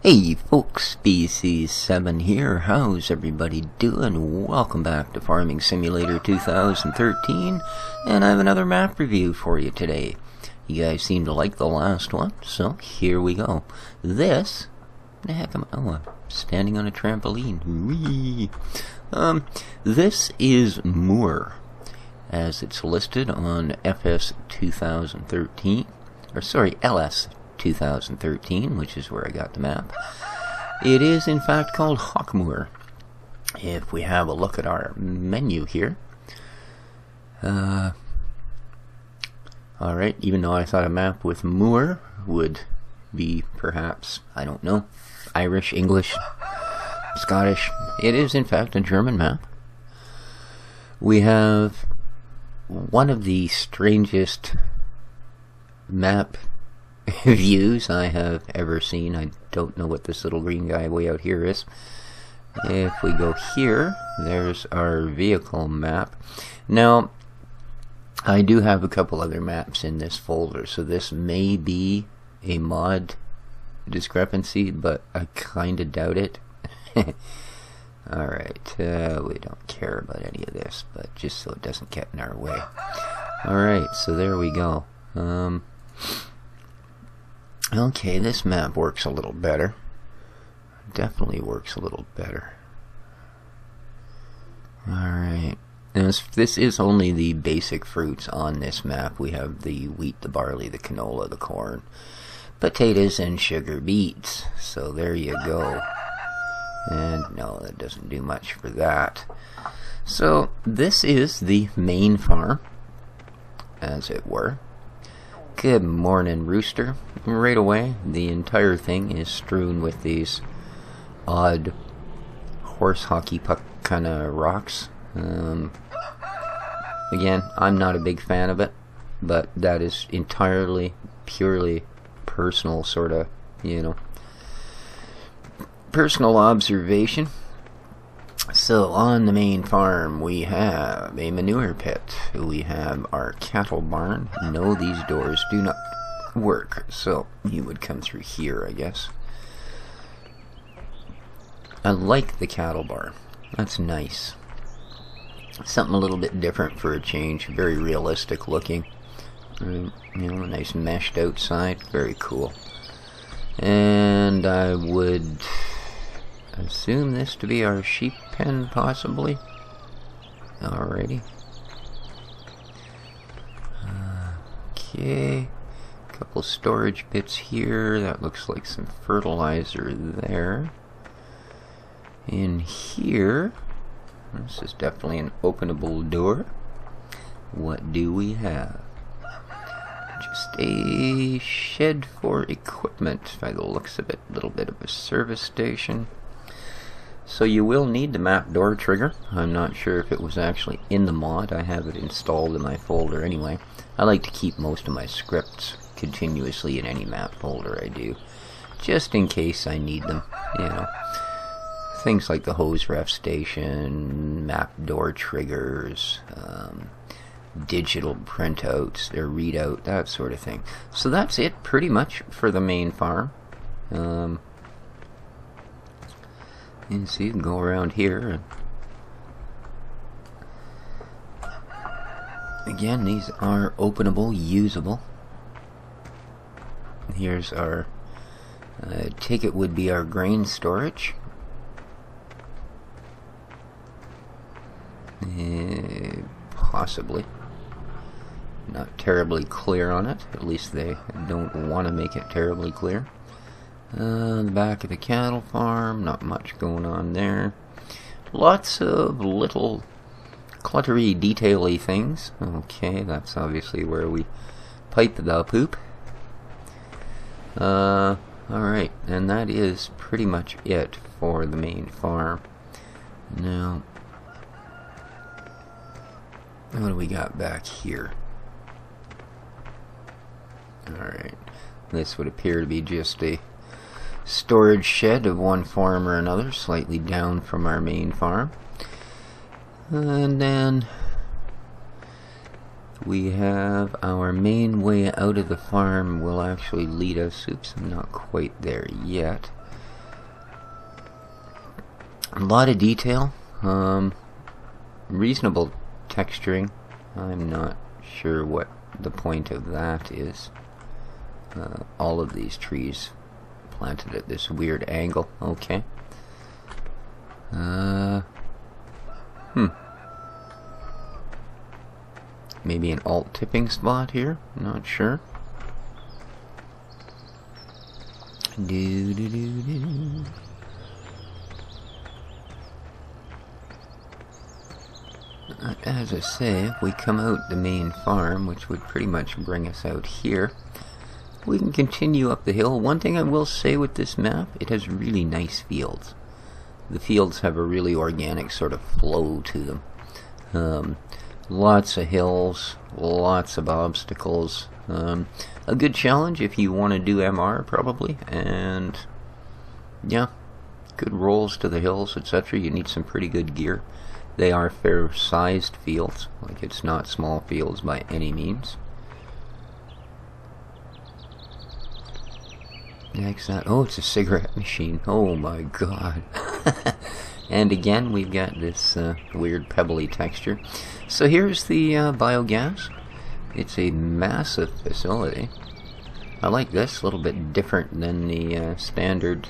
Hey folks, Species 7 here. How's everybody doing? Welcome back to Farming Simulator 2013, and I have another map review for you today. You guys seem to like the last one, so here we go. This, the heck am I? Oh, I'm standing on a trampoline. Whee! This is Moor, as it's listed on FS 2013, or sorry, LS 2013, which is where I got the map. It is in fact called Hockmoor. If we have a look at our menu here, alright, even though I thought a map with Moor would be perhaps, I don't know, Irish, English, Scottish, it is in fact a German map. We have one of the strangest map views I have ever seen. I don't know what this little green guy way out here is. If we go here, there's our vehicle map. Now, I do have a couple other maps in this folder, so this may be a mod discrepancy, but I kinda doubt it. Alright, we don't care about any of this, but just so it doesn't get in our way. Alright, so there we go. Okay, this map works a little better. Definitely works a little better. Alright. Now, this is only the basic fruits on this map. We have the wheat, the barley, the canola, the corn, potatoes, and sugar beets. So there you go. And no, that doesn't do much for that. So this is the main farm, as it were. Good morning, Rooster. Right away, the entire thing is strewn with these odd horse hockey puck kind of rocks. Again, I'm not a big fan of it, but that is entirely, purely personal sort of, personal observation. So, on the main farm, we have a manure pit. We have our cattle barn. No, these doors do not work, so you would come through here, I guess. I like the cattle barn. That's nice. Something a little bit different for a change. Very realistic looking. Nice meshed outside. Very cool. And I would assume this to be our sheep pen, possibly. Alrighty. Okay. Couple storage bits here. That looks like some fertilizer there. In here, this is definitely an openable door. What do we have? Just a shed for equipment, by the looks of it. A little bit of a service station. So you will need the map door trigger. I'm not sure if it was actually in the mod. I have it installed in my folder anyway. I like to keep most of my scripts continuously in any map folder I do, just in case I need them. Things like the hose ref station, map door triggers, digital printouts, their readout, that sort of thing. So that's it pretty much for the main farm. You see, you can go around here. And again, these are openable, usable. Here's our, take it would be our grain storage. Possibly. Not terribly clear on it. At least they don't want to make it terribly clear. The back of the cattle farm, not much going on there. Lots of little cluttery, detaily things. Okay, that's obviously where we pipe the poop. Alright, and that is pretty much it for the main farm. Now, what do we got back here? Alright, this would appear to be just a storage shed of one form or another, slightly down from our main farm. And then we have our main way out of the farm will actually lead us, oops, I'm not quite there yet, A lot of detail, reasonable texturing. I'm not sure what the point of that is. All of these trees planted at this weird angle. Okay. Maybe an alt tipping spot here? Not sure. As I say, if we come out the main farm, which would pretty much bring us out here, we can continue up the hill. One thing I will say with this map, it has really nice fields. The fields have a really organic sort of flow to them. Lots of hills, lots of obstacles. A good challenge if you want to do MR, probably. And yeah, good rolls to the hills, etc. You need some pretty good gear. They are fair-sized fields, like it's not small fields by any means. Next, oh, it's a cigarette machine. Oh my god. And again, we've got this weird pebbly texture. So here's the biogas. It's a massive facility. I like this, a little bit different than the standard.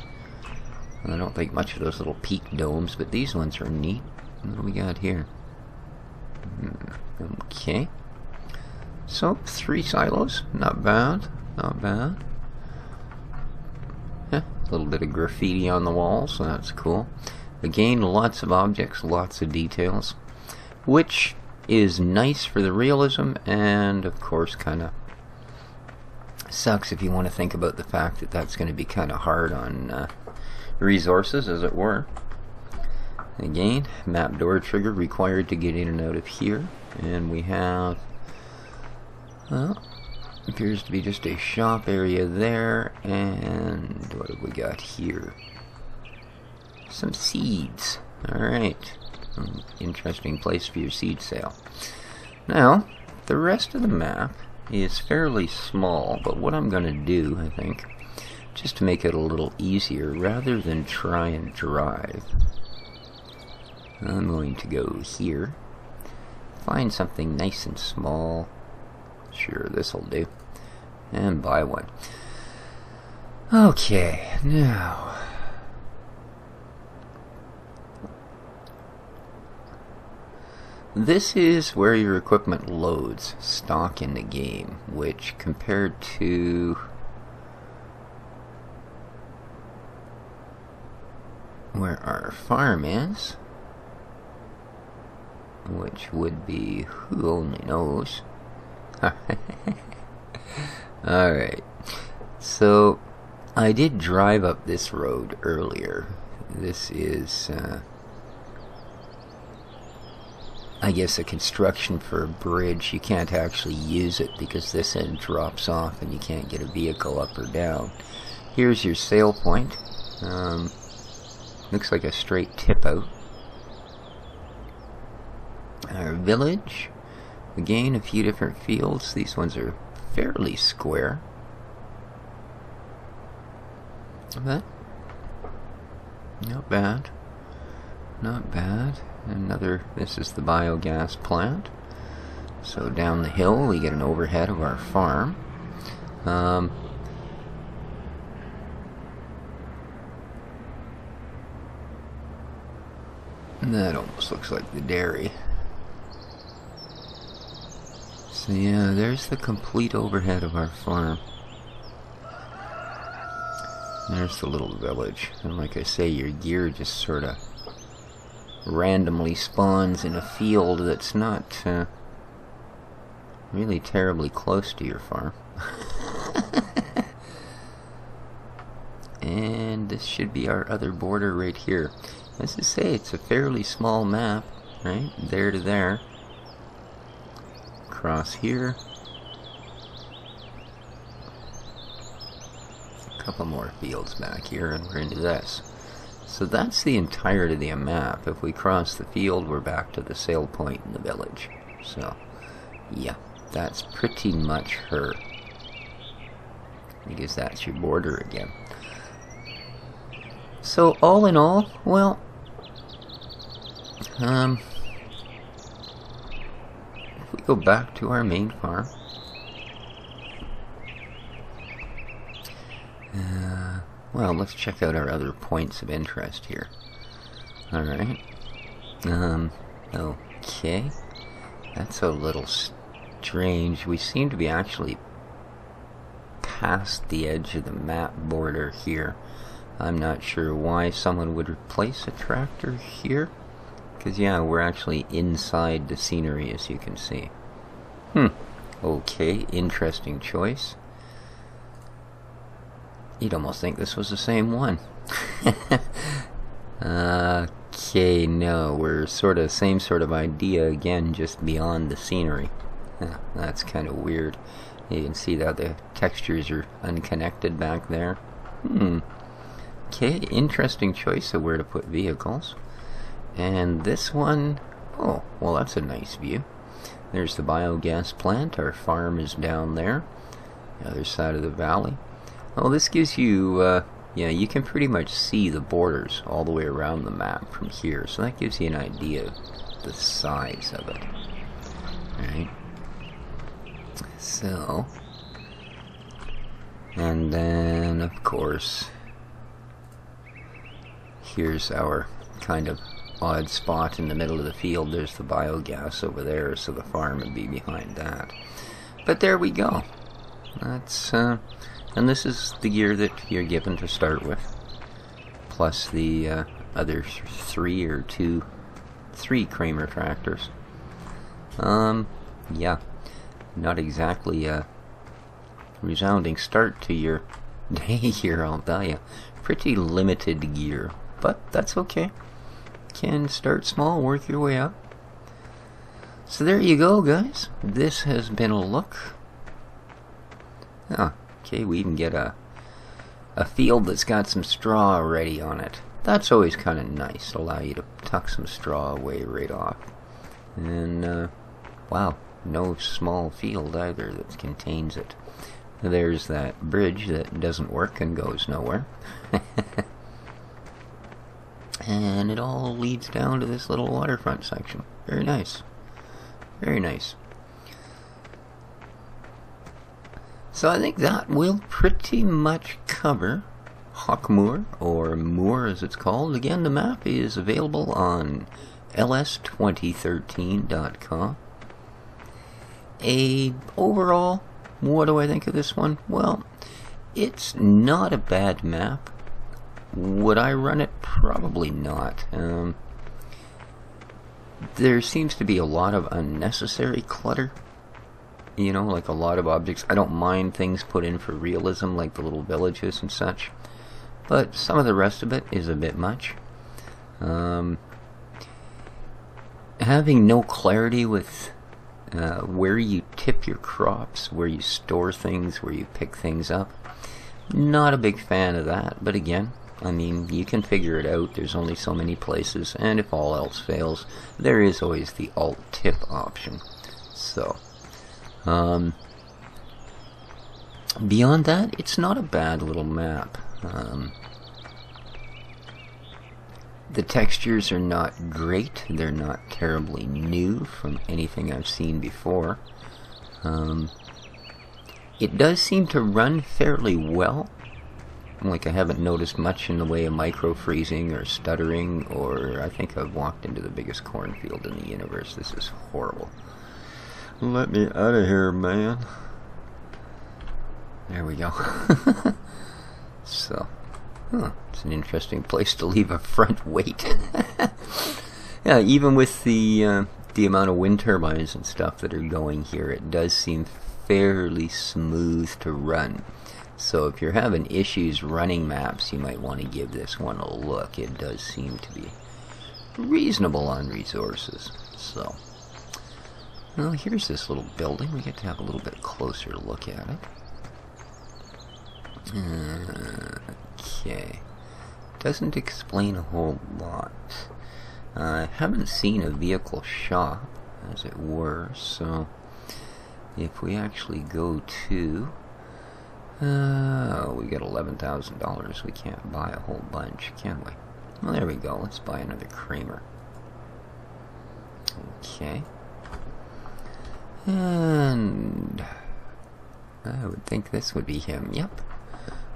I don't think much of those little peak domes, but these ones are neat. What do we got here? Okay. So, 3 silos. Not bad. Not bad. Yeah, a little bit of graffiti on the walls, so that's cool. Again, lots of objects, lots of details. Which is nice for the realism, and of course kind of sucks if you want to think about the fact that that's going to be kind of hard on resources, as it were. Again, map door trigger required to get in and out of here, and we have, well, appears to be just a shop area there, and what have we got here? Some seeds. Alright. Interesting place for your seed sale. Now, the rest of the map is fairly small, but what I'm going to do, I think, just to make it a little easier, rather than try and drive, I'm going to go here, find something nice and small, sure, this'll do, and buy one. Okay, now, this is where your equipment loads stock in the game, which compared to where our farm is, which would be who only knows. Alright, so I did drive up this road earlier. This is I guess a construction for a bridge. You can't actually use it because this end drops off and you can't get a vehicle up or down. Here's your sale point. Looks like a straight tip out. Our village. Again, a few different fields. These ones are fairly square. But not bad. Not bad. This is the biogas plant. So down the hill we get an overhead of our farm. That almost looks like the dairy. So yeah, there's the complete overhead of our farm. There's the little village. And like I say, your gear just sort of randomly spawns in a field that's not really terribly close to your farm. And this should be our other border right here. As I say, it's a fairly small map, right? There to there. Across here. A couple more fields back here and we're into this. So that's the entirety of the map. If we cross the field, we're back to the sale point in the village. So, yeah, that's pretty much her. Because that's your border again. So, all in all, well, If we go back to our main farm, well, let's check out our other points of interest here. Alright. Okay. That's a little strange. We seem to be actually past the edge of the map border here. I'm not sure why someone would replace a tractor here. Because, yeah, we're actually inside the scenery, as you can see. Okay, interesting choice. You'd almost think this was the same one. Okay, no, we're sort of same sort of idea again, just beyond the scenery. That's kind of weird. You can see that the textures are unconnected back there. Okay, interesting choice of where to put vehicles. And this one, oh, well, that's a nice view. There's the biogas plant. Our farm is down there, the other side of the valley. Well, this gives you, yeah, you can pretty much see the borders all the way around the map from here, so that gives you an idea of the size of it. Alright. So, and then, of course, here's our kind of odd spot in the middle of the field. There's the biogas over there, so the farm would be behind that. But there we go. That's, and this is the gear that you're given to start with, plus the other three Kramer tractors. Yeah, not exactly a resounding start to your day here, I'll tell you. Pretty limited gear, but that's okay. Can start small, work your way up. So there you go, guys. This has been a look. Okay, we even get a field that's got some straw already on it. That's always kind of nice. Allow you to tuck some straw away right off. And, wow, no small field either that contains it. There's that bridge that doesn't work and goes nowhere. And it all leads down to this little waterfront section. Very nice. Very nice. So I think that will pretty much cover Hockmoor, or Moor as it's called. Again, the map is available on ls2013.com. Overall, what do I think of this one? Well, it's not a bad map. Would I run it? Probably not. There seems to be a lot of unnecessary clutter. You know, like a lot of objects. I don't mind things put in for realism, like the little villages and such. But some of the rest of it is a bit much. Having no clarity with where you tip your crops, where you store things, where you pick things up. Not a big fan of that, but again, I mean, you can figure it out. There's only so many places, and if all else fails, there is always the alt-tip option. So, beyond that, it's not a bad little map. The textures are not great. They're not terribly new from anything I've seen before. It does seem to run fairly well. Like, I haven't noticed much in the way of micro-freezing or stuttering, or I think I've walked into the biggest cornfield in the universe. This is horrible. Let me out of here, man. There we go. So, it's an interesting place to leave a front weight. Yeah, even with the amount of wind turbines and stuff that are going here, it does seem fairly smooth to run. So if you're having issues running maps, you might want to give this one a look. It does seem to be reasonable on resources. So, well, here's this little building. We get to have a little bit closer look at it. Okay. Doesn't explain a whole lot. I haven't seen a vehicle shop, as it were, so if we actually go to... we got $11,000. We can't buy a whole bunch, can we? Well, there we go. Let's buy another Kramer. Okay. And I would think this would be him. Yep.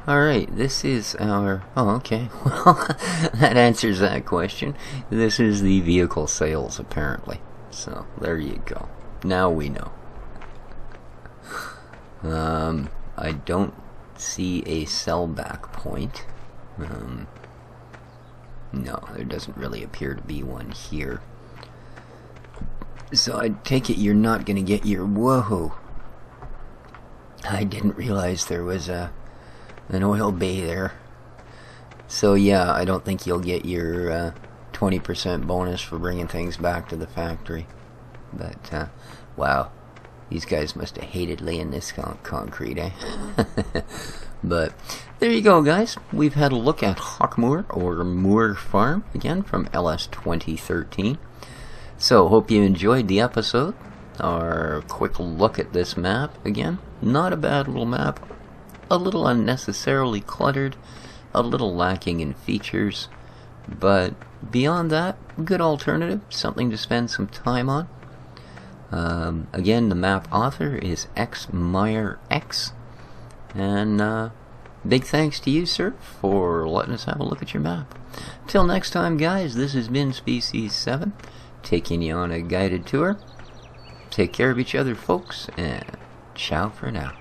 Alright, this is our... Oh, okay. Well, that answers that question. This is the vehicle sales, apparently. So, there you go. Now we know. I don't see a sellback point. No, there doesn't really appear to be one here. So I take it you're not going to get your... Whoa! I didn't realize there was an oil bay there. So yeah, I don't think you'll get your 20% bonus for bringing things back to the factory. But, wow. These guys must have hated laying this concrete, eh? But, there you go, guys. We've had a look at Hockmoor, or Moor Farm, again, from LS 2013. So, hope you enjoyed the episode. Our quick look at this map, again. Not a bad little map. A little unnecessarily cluttered. A little lacking in features. But, beyond that, good alternative. Something to spend some time on. Again, the map author is X Meyers X. And big thanks to you, sir, for letting us have a look at your map. Till next time, guys, this has been Species 7, taking you on a guided tour. Take care of each other, folks, and ciao for now.